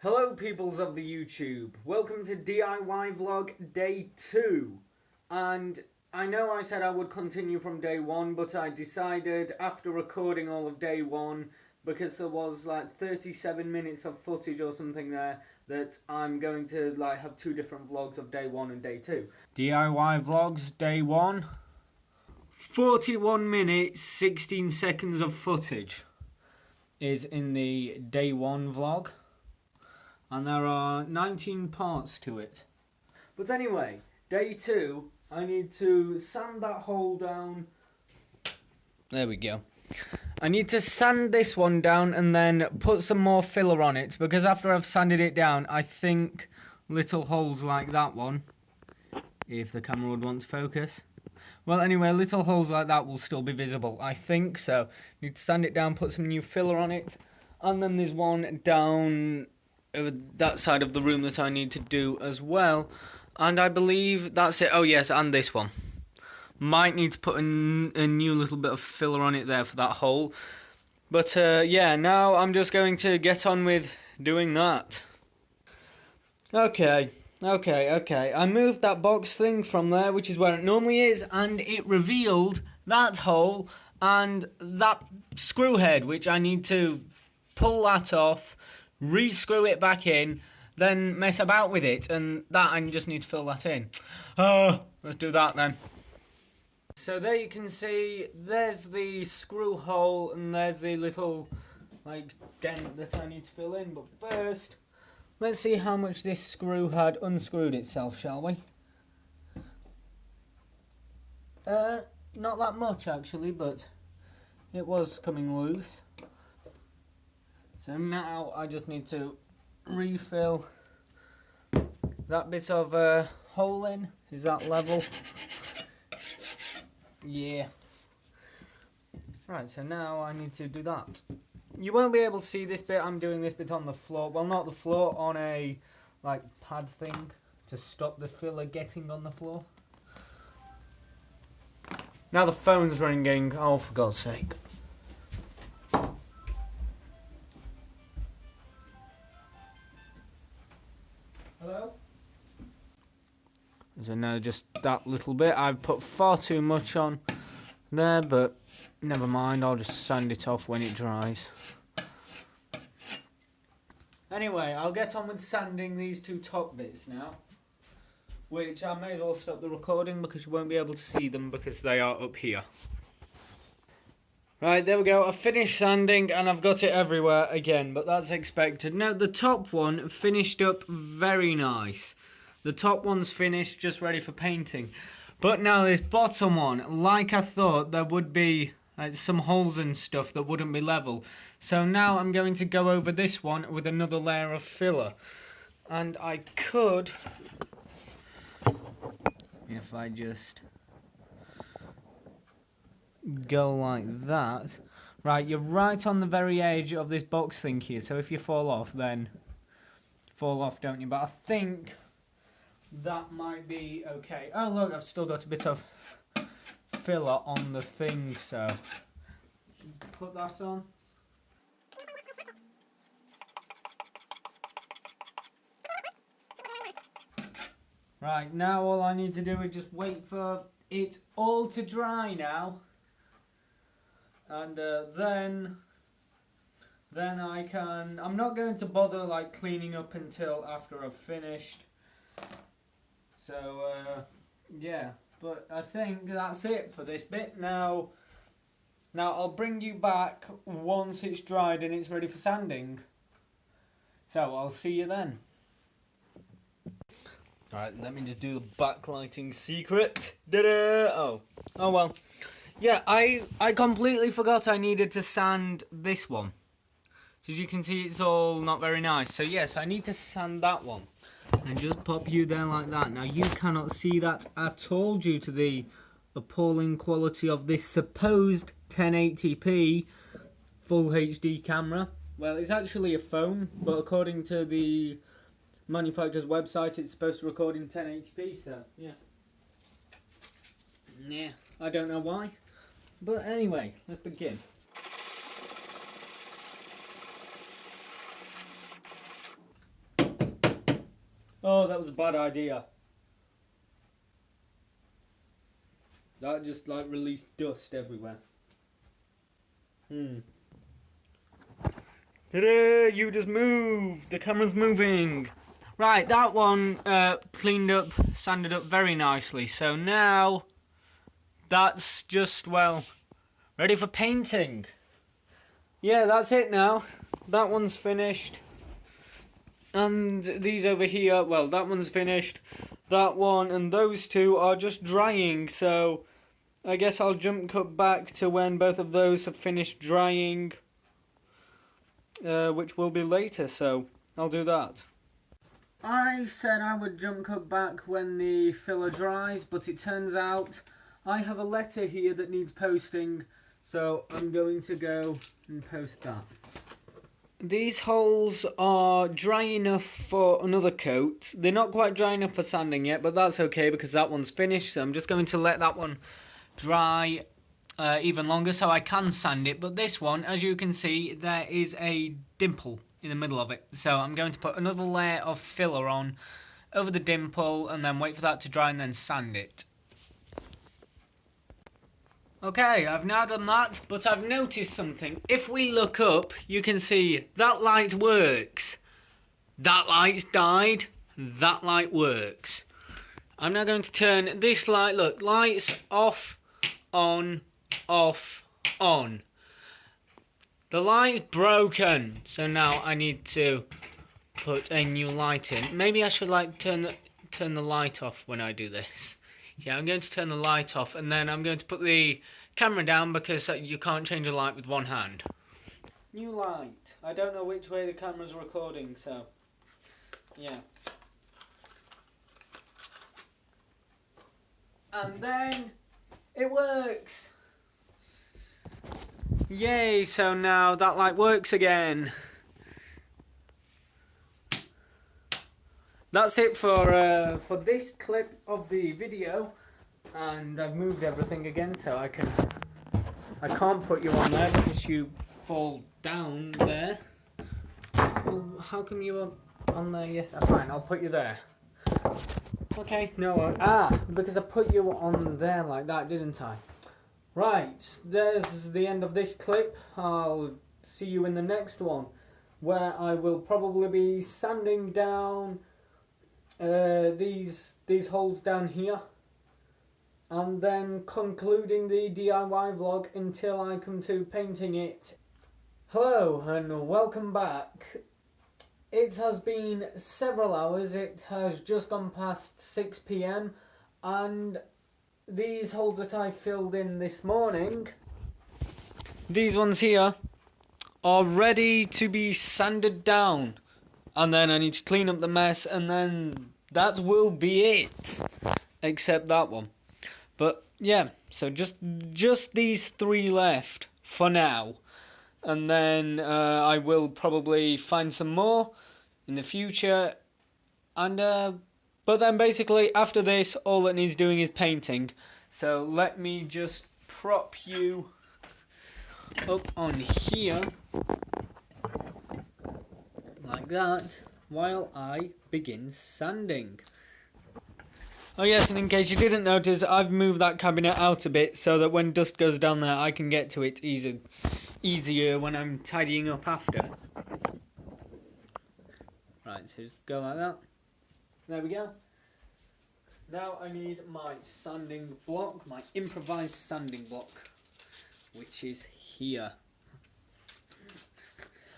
Hello peoples of the YouTube, welcome to DIY Vlog Day 2, and I know I said I would continue from Day 1, but I decided after recording all of Day 1, because there was like 37 minutes of footage or something there, that I'm going to have two different vlogs of Day 1 and Day 2. DIY Vlogs Day 1, 41 minutes 16 seconds of footage is in the Day 1 vlog. And there are 19 parts to it. But anyway, Day 2, I need to sand that hole down. There we go. I need to sand this one down and then put some more filler on it, because after I've sanded it down, I think little holes like that one, if the camera would want to focus. Well, anyway, little holes like that will still be visible, I think so. Need to sand it down, put some new filler on it. And then there's one down that side of the room that I need to do as well, and I believe that's it. Oh yes, and this one might need to put a new little bit of filler on it there for that hole, but yeah, now I'm just going to get on with doing that. Okay, I moved that box thing from there, which is where it normally is, and it revealed that hole and that screw head, which I need to pull that off, re-screw it back in, then mess about with it, and that I just need to fill that in. Let's do that then. So there you can see, there's the screw hole, and there's the little dent that I need to fill in. But first, let's see how much this screw had unscrewed itself, shall we? Not that much actually, but it was coming loose. So now I just need to refill that bit of hole in. Is that level? Yeah. Right, so now I need to do that. You won't be able to see this bit. I'm doing this bit on the floor. Well, not the floor, on a pad thing to stop the filler getting on the floor. Now the phone's ringing. Oh, for God's sake. Hello? So now just that little bit. I've put far too much on there, but never mind. I'll just sand it off when it dries. Anyway, I'll get on with sanding these two top bits now, which I may as well stop the recording because you won't be able to see them because they are up here. Right, there we go. I've finished sanding and I've got it everywhere again, but that's expected. Now, the top one finished up very nice. The top one's finished, just ready for painting. But now this bottom one, like I thought, there would be some holes and stuff that wouldn't be level. So now I'm going to go over this one with another layer of filler. And I could, if I just go like that. Right, you're right on the very edge of this box thing here, so if you fall off, then you fall off, don't you? But I think that might be okay. Oh look, I've still got a bit of filler on the thing, so put that on. Right, now all I need to do is just wait for it all to dry now. And then I can, I'm not going to bother cleaning up until after I've finished. So yeah, but I think that's it for this bit. Now I'll bring you back once it's dried and it's ready for sanding. So I'll see you then. Alright, let me just do the backlighting secret. Ta-da! Oh well. Yeah, I completely forgot I needed to sand this one. So as you can see, it's all not very nice. So yes, I need to sand that one. And just pop you there like that. Now you cannot see that at all due to the appalling quality of this supposed 1080p full HD camera. Well, it's actually a phone, but according to the manufacturer's website, it's supposed to record in 1080p, so yeah. Yeah, I don't know why. But anyway, let's begin. Oh, that was a bad idea. That just like released dust everywhere. Ta-da! You just moved. The camera's moving. Right, that one cleaned up, sanded up very nicely. So now that's just, well, ready for painting. Yeah, that's it now. That one's finished. And these over here, well, that one's finished. That one and those two are just drying. So I guess I'll jump cut back to when both of those have finished drying. Which will be later, so I'll do that. I said I would jump cut back when the filler dries, but it turns out I have a letter here that needs posting, so I'm going to go and post that. These holes are dry enough for another coat. They're not quite dry enough for sanding yet, but that's okay because that one's finished, so I'm just going to let that one dry even longer so I can sand it. But this one, as you can see, there is a dimple in the middle of it, so I'm going to put another layer of filler on over the dimple and then wait for that to dry and then sand it. Okay, I've now done that, but I've noticed something. If we look up, you can see that light works. That light's died. That light works. I'm now going to turn this light. Look, lights off, on, off, on. The light's broken, so now I need to put a new light in. Maybe I should like turn the light off when I do this. Yeah, I'm going to turn the light off, and then I'm going to put the camera down because you can't change a light with one hand. New light. I don't know which way the camera's recording, so yeah. And then it works. Yay, so now that light works again. That's it for this clip of the video, and I've moved everything again so I can't put you on there because you fall down there. Well, how come you are on there? Yeah, fine, I'll put you there. Okay, no, because I put you on there like that, didn't I? Right, there's the end of this clip. I'll see you in the next one, where I will probably be sanding down these holes down here, and then concluding the DIY vlog until I come to painting it. Hello and welcome back. It has been several hours. It has just gone past 6 PM, and these holes that I filled in this morning, these ones here, are ready to be sanded down. And then I need to clean up the mess, and then that will be it. Except that one. But yeah, so just these three left for now. And then I will probably find some more in the future. And but then basically after this, all it needs doing is painting. So let me just prop you up on here like that while I begin sanding. Oh yes, and in case you didn't notice, I've moved that cabinet out a bit so that when dust goes down there I can get to it easier when I'm tidying up after. Right, so just go like that. There we go. Now I need my sanding block, my improvised sanding block, which is here.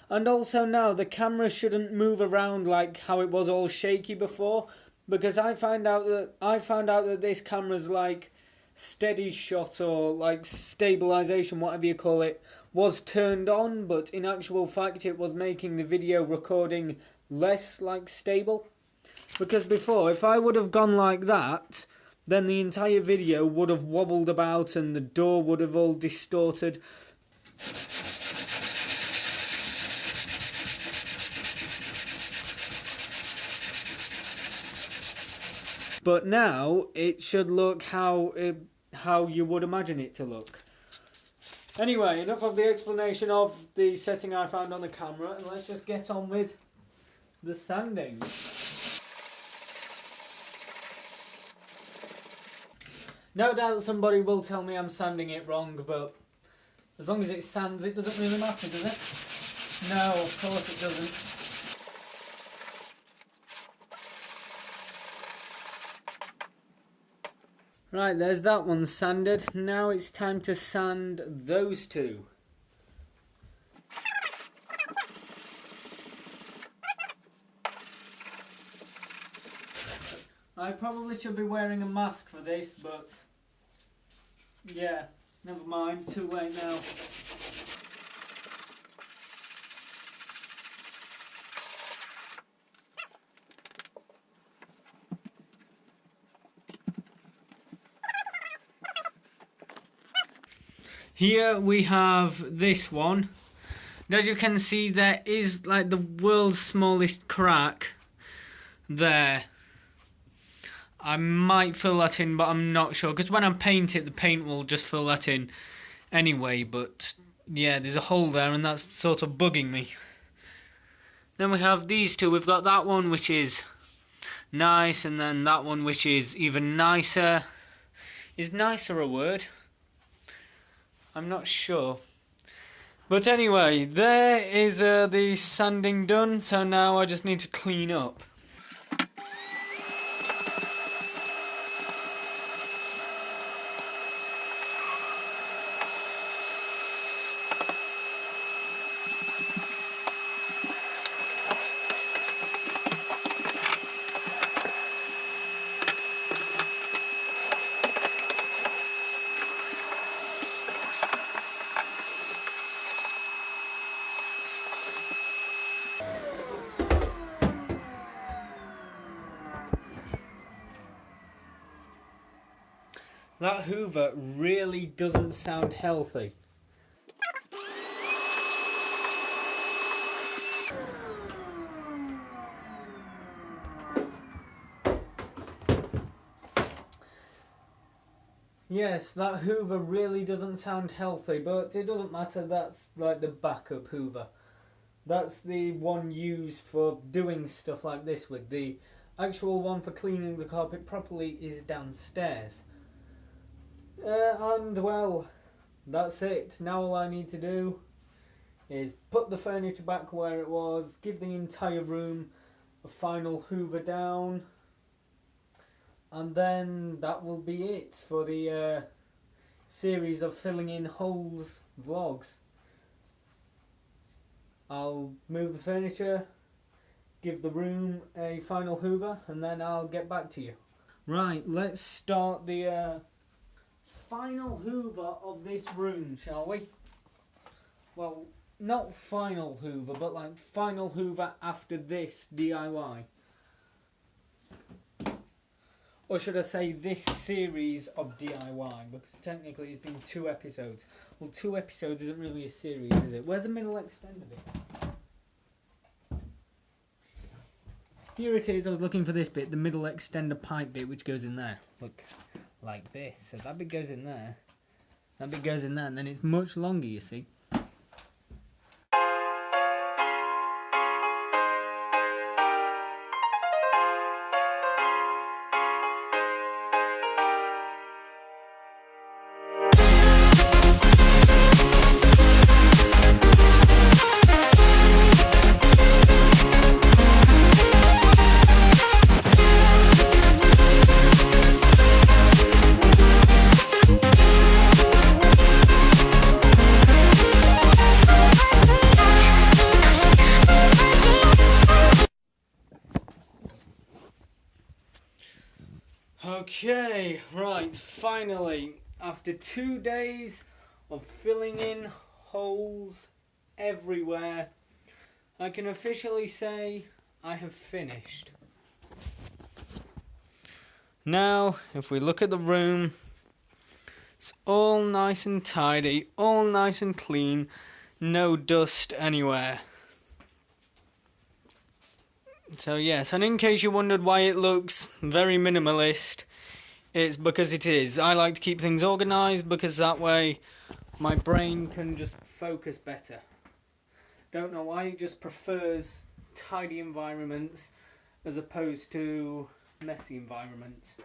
And also now the camera shouldn't move around like how it was all shaky before, because I found out that this camera's like steady shot or like stabilization, whatever you call it, was turned on, but in actual fact it was making the video recording less like stable. Because before, if I would have gone like that, then the entire video would have wobbled about and the door would have all distorted. But now it should look how you would imagine it to look. Anyway, enough of the explanation of the setting I found on the camera, and let's just get on with the sanding. No doubt somebody will tell me I'm sanding it wrong, but as long as it sands, it doesn't really matter, does it? No, of course it doesn't. Right, there's that one sanded. Now it's time to sand those two. I probably should be wearing a mask for this, but yeah, never mind, too late now. Here we have this one. And as you can see, there is like the world's smallest crack there. I might fill that in, but I'm not sure, because when I paint it, the paint will just fill that in anyway. But yeah, there's a hole there, and that's sort of bugging me. Then we have these two. We've got that one, which is nice, and then that one, which is even nicer. Is nicer a word? I'm not sure. But anyway, there is the sanding done, so now I just need to clean up. That Hoover really doesn't sound healthy. Yes, that Hoover really doesn't sound healthy, but it doesn't matter, that's like the backup Hoover. That's the one used for doing stuff like this with. The actual one for cleaning the carpet properly is downstairs. And well, that's it. Now all I need to do is put the furniture back where it was, give the entire room a final Hoover down, and then that will be it for the series of filling in holes vlogs. I'll move the furniture, give the room a final Hoover, and then I'll get back to you. Right, let's start the final Hoover of this room, shall we? Well, not final Hoover, but like final Hoover after this DIY. Or should I say this series of DIY, because technically it's been 2 episodes. Well, 2 episodes isn't really a series, is it? Where's the middle extender bit? Here it is. I was looking for this bit, the middle extender pipe bit, which goes in there. Look, like this. So that bit goes in there, that bit goes in there, and then it's much longer, you see. Okay, right, finally, after 2 days of filling in holes everywhere, I can officially say I have finished. Now, if we look at the room, it's all nice and tidy, all nice and clean, no dust anywhere. So yes, and in case you wondered why it looks very minimalist, it's because it is. I like to keep things organised because that way my brain can just focus better. Don't know why, it just prefers tidy environments as opposed to messy environments.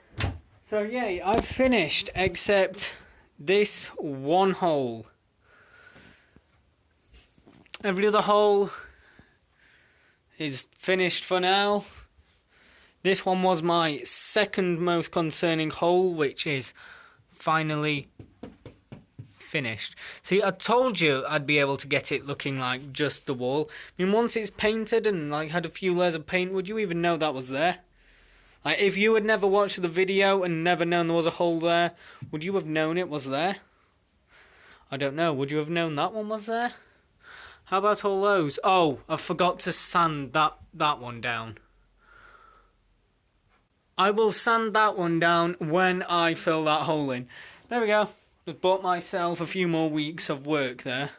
So yeah, I've finished except this one hole. Every other hole is finished for now. This one was my second most concerning hole, which is finally finished. See, I told you I'd be able to get it looking like just the wall. I mean, once it's painted and like had a few layers of paint, would you even know that was there? Like, if you had never watched the video and never known there was a hole there, would you have known it was there? I don't know. Would you have known that one was there? How about all those? Oh, I forgot to sand that one down. I will sand that one down when I fill that hole in. There we go. I've bought myself a few more weeks of work there.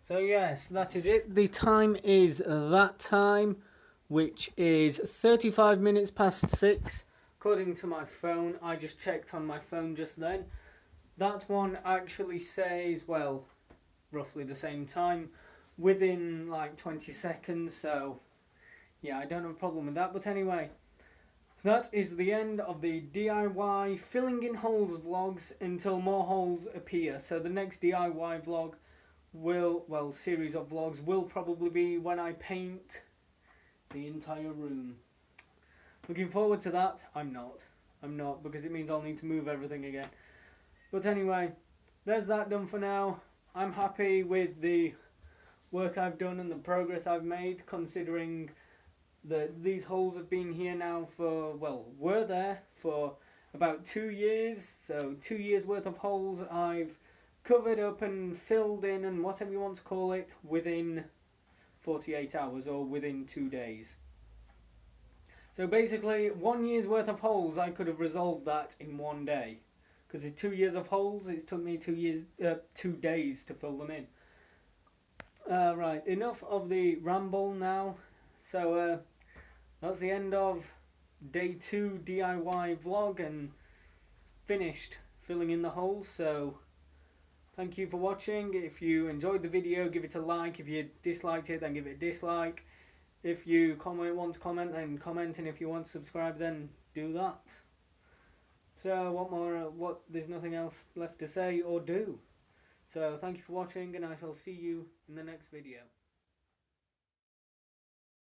So yes, that is it. The time is that time, which is 35 minutes past 6, according to my phone. I just checked on my phone just then. That one actually says, well, roughly the same time, within like 20 seconds, so yeah, I don't have a problem with that. But anyway, that is the end of the DIY filling in holes vlogs until more holes appear. So the next DIY vlog series of vlogs will probably be when I paint the entire room. Looking forward to that. I'm not, because it means I'll need to move everything again. But anyway, there's that done for now. I'm happy with the work I've done and the progress I've made, considering that these holes have been here now for, well, were there for about 2 years. So 2 years worth of holes I've covered up and filled in and whatever you want to call it within 48 hours or within 2 days. So basically 1 year's worth of holes, I could have resolved that in 1 day. Because it's 2 years of holes, it's took me 2 days to fill them in. Right, enough of the ramble now. So that's the end of day 2 DIY vlog, and finished filling in the holes. So thank you for watching. If you enjoyed the video, give it a like. If you disliked it, then give it a dislike. If you want to comment, then comment, and if you want to subscribe, then do that. So what more? There's nothing else left to say or do. So thank you for watching, and I shall see you in the next video.